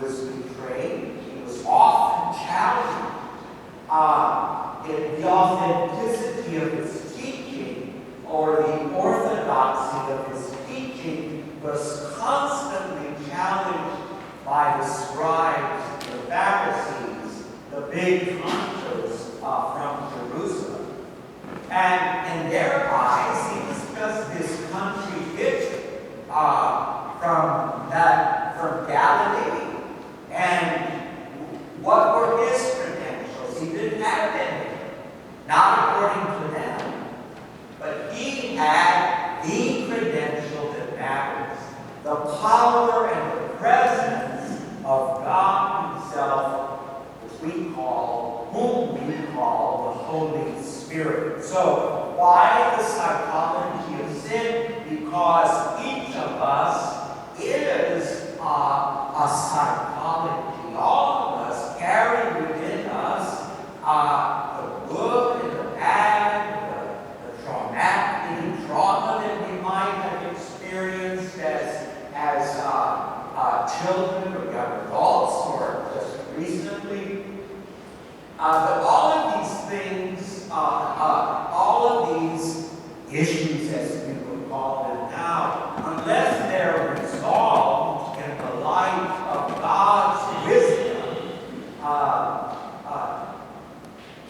was betrayed. He was often challenged. The authenticity of his teaching, or the orthodoxy of his teaching, was constantly challenged by the scribes, the Pharisees, the big honchos from Jerusalem. And in their eyes, he was just this country hippie from Galilee. And what were his credentials? He didn't have any, not according to them. But he had the credential that matters, the power and the presence of God himself, whom we call the Holy Spirit. So, why the psychology of sin? Because each of us is a psychology. All of us carry within us the good and the bad, the traumatic, trauma that we might have experienced as children or young adults or just recently. But all of these things, all of these issues, as we would call them now, unless they're resolved in the light of God's wisdom,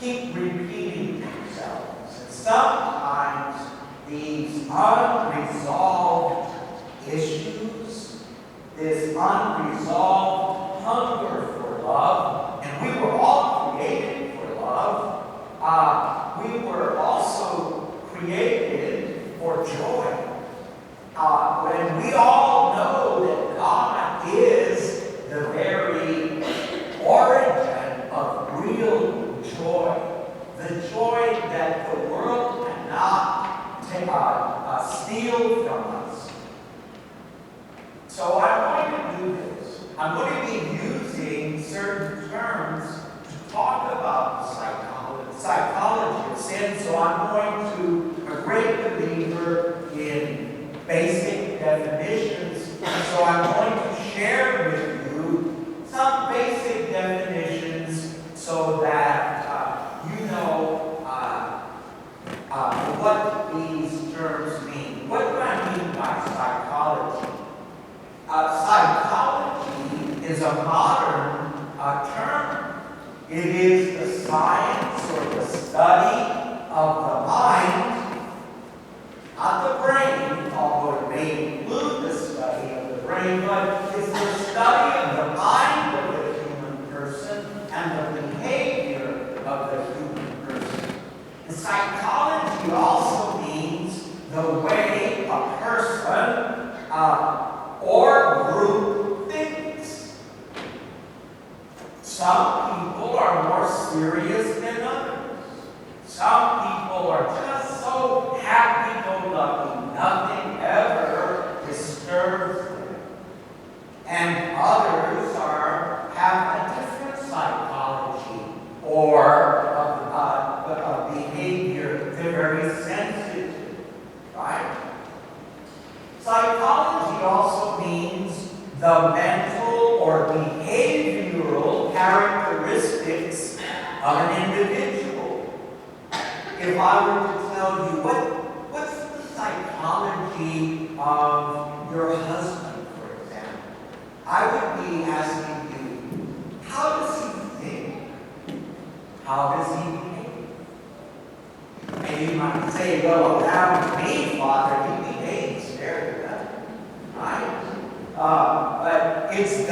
keep repeating themselves. And sometimes these unresolved issues, this unresolved hunger for love, and we were all created for love. We were also created for joy. When we all know that God is the very origin of real joy, the joy that the world cannot steal from us. So I'm going to do this. I'm going to be using certain terms to talk about the psychology of sin. So I'm a great believer in basic definitions. So I'm going to share with you some basic definitions so that you know what these terms mean. What do I mean by psychology? Psychology is a modern term. It is the science or the study of the mind, not the brain, although it may include the study of the brain, but it's the study of the mind of the human person and the behavior of the human person. And psychology also means the way a person or group thinks. Some people are more serious than others. Some people are just so happy-go-lucky, nothing ever disturbs them. And others have a different psychology or a behavior. They're very sensitive, right? Psychology also means the mental or behavioral characteristics of an individual. If I were to tell you, what's the psychology of your husband, for example, I would be asking you, how does he think? How does he behave? And you might say, well, around me, Father, he behaves very well, right? But it's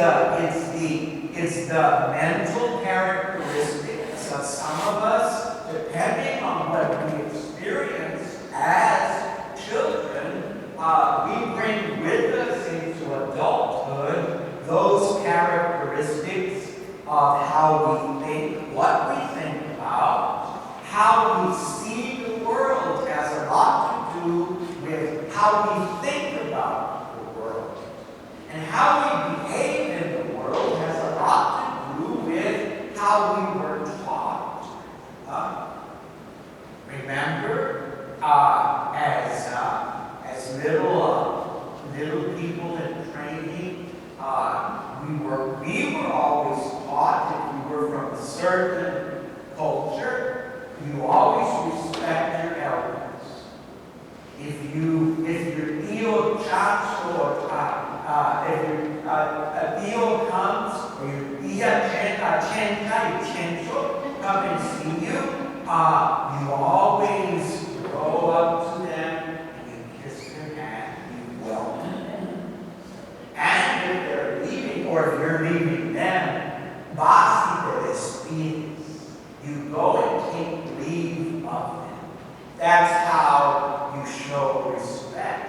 the mental characteristics of some of us, depending on what we experience as children, we bring with us into adulthood those characteristics of how we think, what we think about, how we see the world has a lot to do with how we think about the world. And how we behave in the world has a lot to do with how we were taught. Remember, as little people in training, we we were always taught, if you were from a certain culture, you always respect your elders. If your deal chacho, or if your deal comes, or your dia chencho, come and see you, you always go up to them and you kiss their hand, you welcome them. And if they're leaving, or if you're leaving them, basi te despides. You go and take leave of them. That's how you show respect.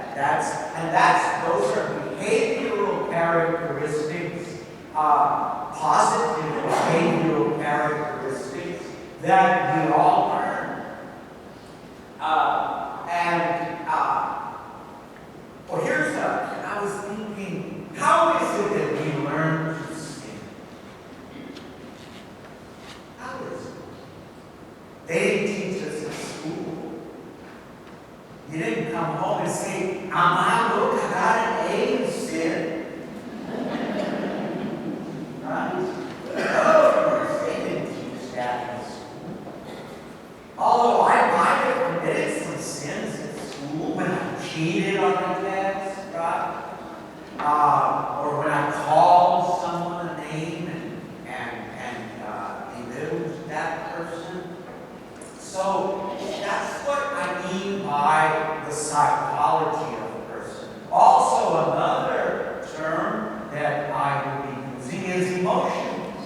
Those are behavioral characteristics, positive behavioral characteristics that we all learn. I was thinking, how is it that we learn to sin? How is it? They didn't teach us in school. You didn't come home and say, Amado, look, I got an A in sin. Right? No, of course they didn't teach that in school. Although I might have committed some sins in school when I cheated on the test, right? Or when I called someone a name and belittled that person. So that's what I mean by the psychology of a person. Also, another term that I will be using is emotions.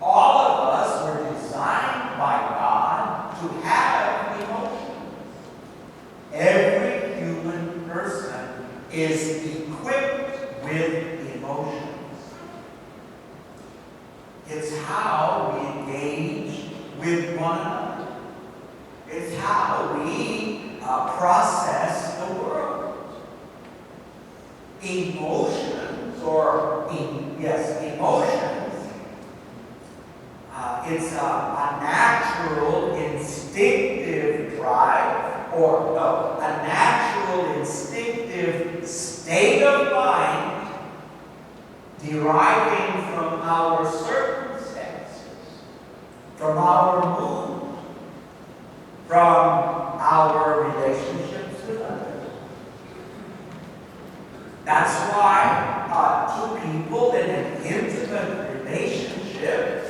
All of us were designed by God to have emotions. Every human person is equipped with emotions. It's how we engage with one another. It's how we process the world. Emotions, it's a natural instinctive drive, a natural instinctive state of mind deriving from our circumstances, from our mood, from our relationships with others. That's why two people in an intimate relationship,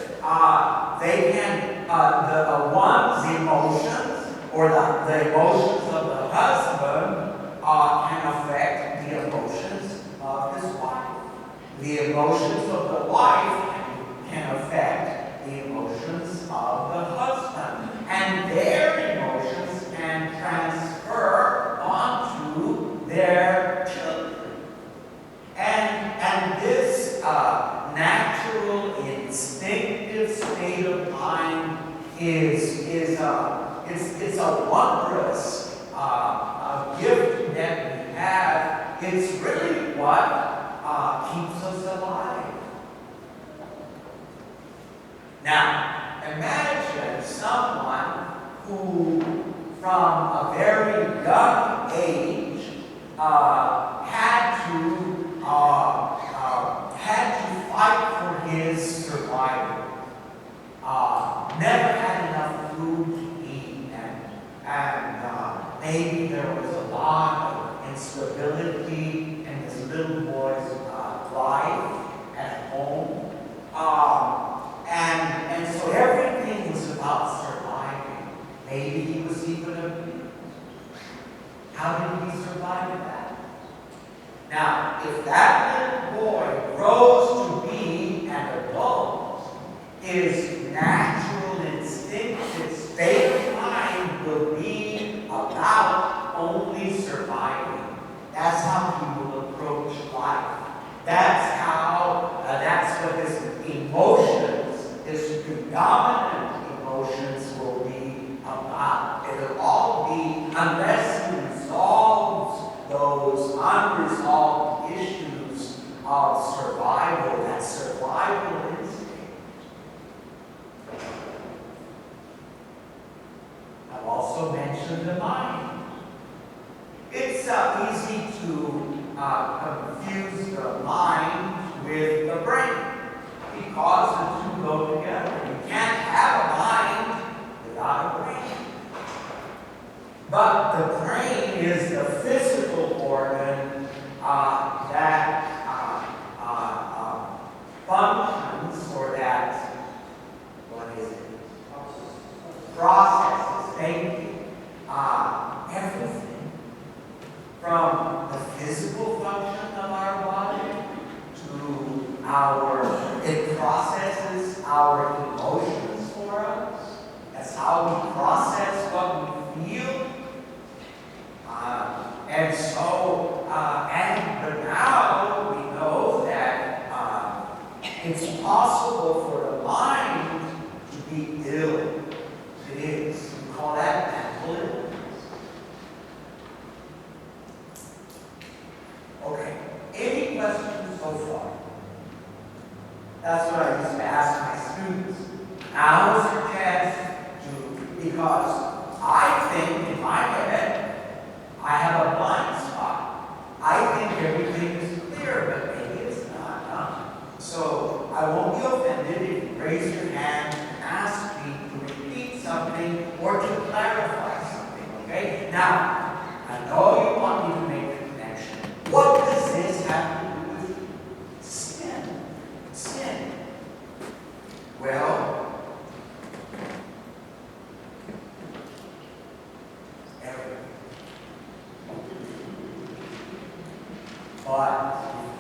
they can, the one's emotions, or the emotions of the husband, can affect the emotions of his wife. The emotions of the wife can affect the emotions of the husband. And their emotions can transfer onto their children. And this natural, instinctive state of mind it's a wondrous gift that we have. It's really what keeps us alive. Now, imagine someone who, from a very young age, had to fight for his survival. Never had enough food to eat, and maybe there was a lot of instability in this little boy's life at home. And so everything was about surviving. Maybe he was even abused. How did he survive that? Now, if that little boy grows to be an adult, his natural instinctive state of mind will be about only surviving. That's how he will approach life. That's what his emotions, his predominant emotions will be about. It'll all be, unless he resolves those unresolved issues of survival, that survival instinct. I've also mentioned the mind. It's easy to confuse the mind it processes our emotions for us. That's how we process what we feel. But now we know that it's possible for the mind to be ill. It is. We call that mental illness. Okay. Any questions so far? That's what I used to ask my students. Now's your chance to, because I think in my head, I have a blind spot. I think everything is clear, but maybe it's not. So I won't be offended if you raise your hand and ask me to repeat something or to clarify something, okay? Now, I know you want me to make a connection. What does this have to do with sin? Sin. Well, everything. But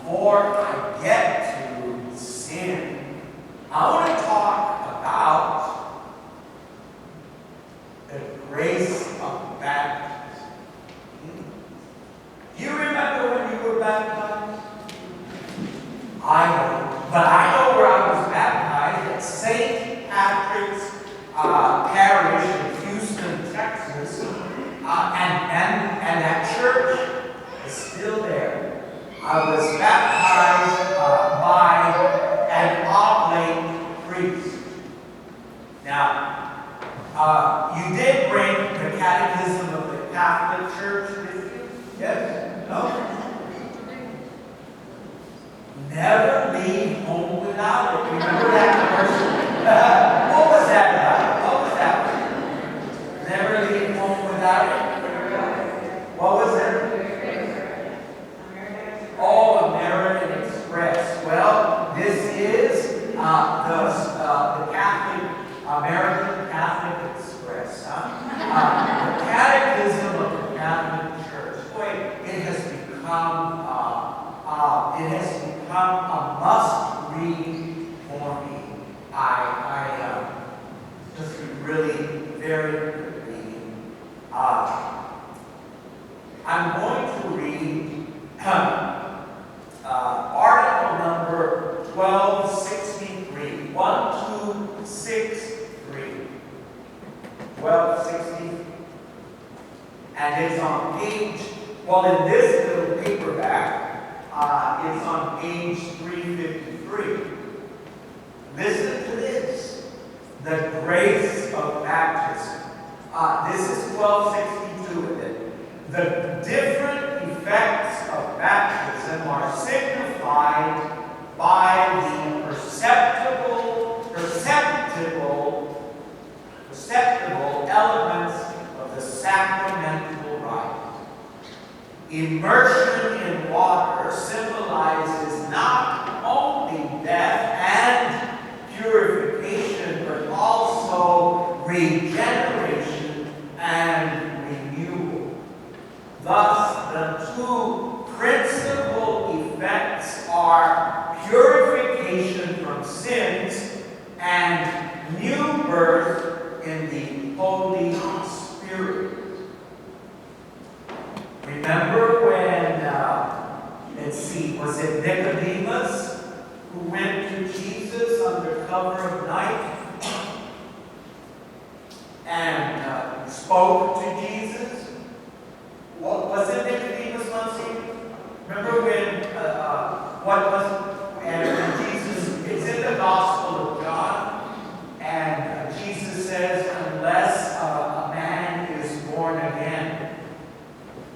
before I get to sin, I want to talk about the grace of baptism. Do you remember when you were baptized? I don't. But I know where I was baptized at St. Patrick's Parish in Houston, Texas. And that church is still there. I was baptized by an oblate priest. Now, you did bring the Catechism of the Catholic Church with you? Yes? No? Never leave home without it. Remember that verse? What was that about? What was that? Never leave home without it? What was it? Oh, American Express. Well, this is the Catholic, American Catholic Express. The Catechism of the Catholic Church. Boy, it has become a must-read for me. Just really very good reading. I'm going to read article number 1263. 1263. 1263. And it's on page, well, in this little paperback, it's on page 353. Listen to this. The grace of baptism. This is 1262 with it. The different effects of baptism are signified by the perceptible elements of the sacramental rite. Immersion in water symbolizes not only death and purification, but also regeneration and renewal. Thus, the two principal effects are purification from sins and new birth in the Holy Spirit. Remember when, was it Nicodemus who went to Jesus under cover of night and spoke to Jesus? What was it Nicodemus Monsignor? Remember when, and Jesus, it's in the Gospel of John, and Jesus says, unless a man is born again.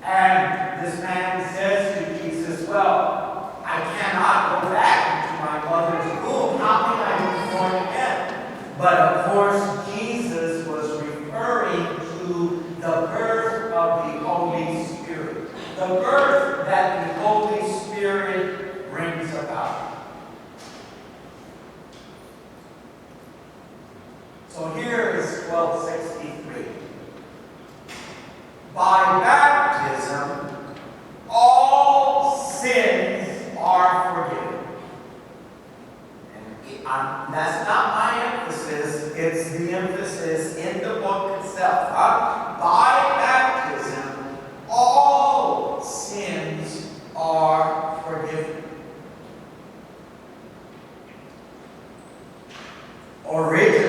And this man says to Jesus, well, I cannot go back into my mother's womb. How can I be born again? But of course, Jesus was referring to the birth of the Holy Spirit. The birth that the Holy Spirit brings about. So here is 1263. By baptism, all sins are forgiven. That's not my emphasis. It's the emphasis in the book itself. By baptism, all sins are forgiven. Originally,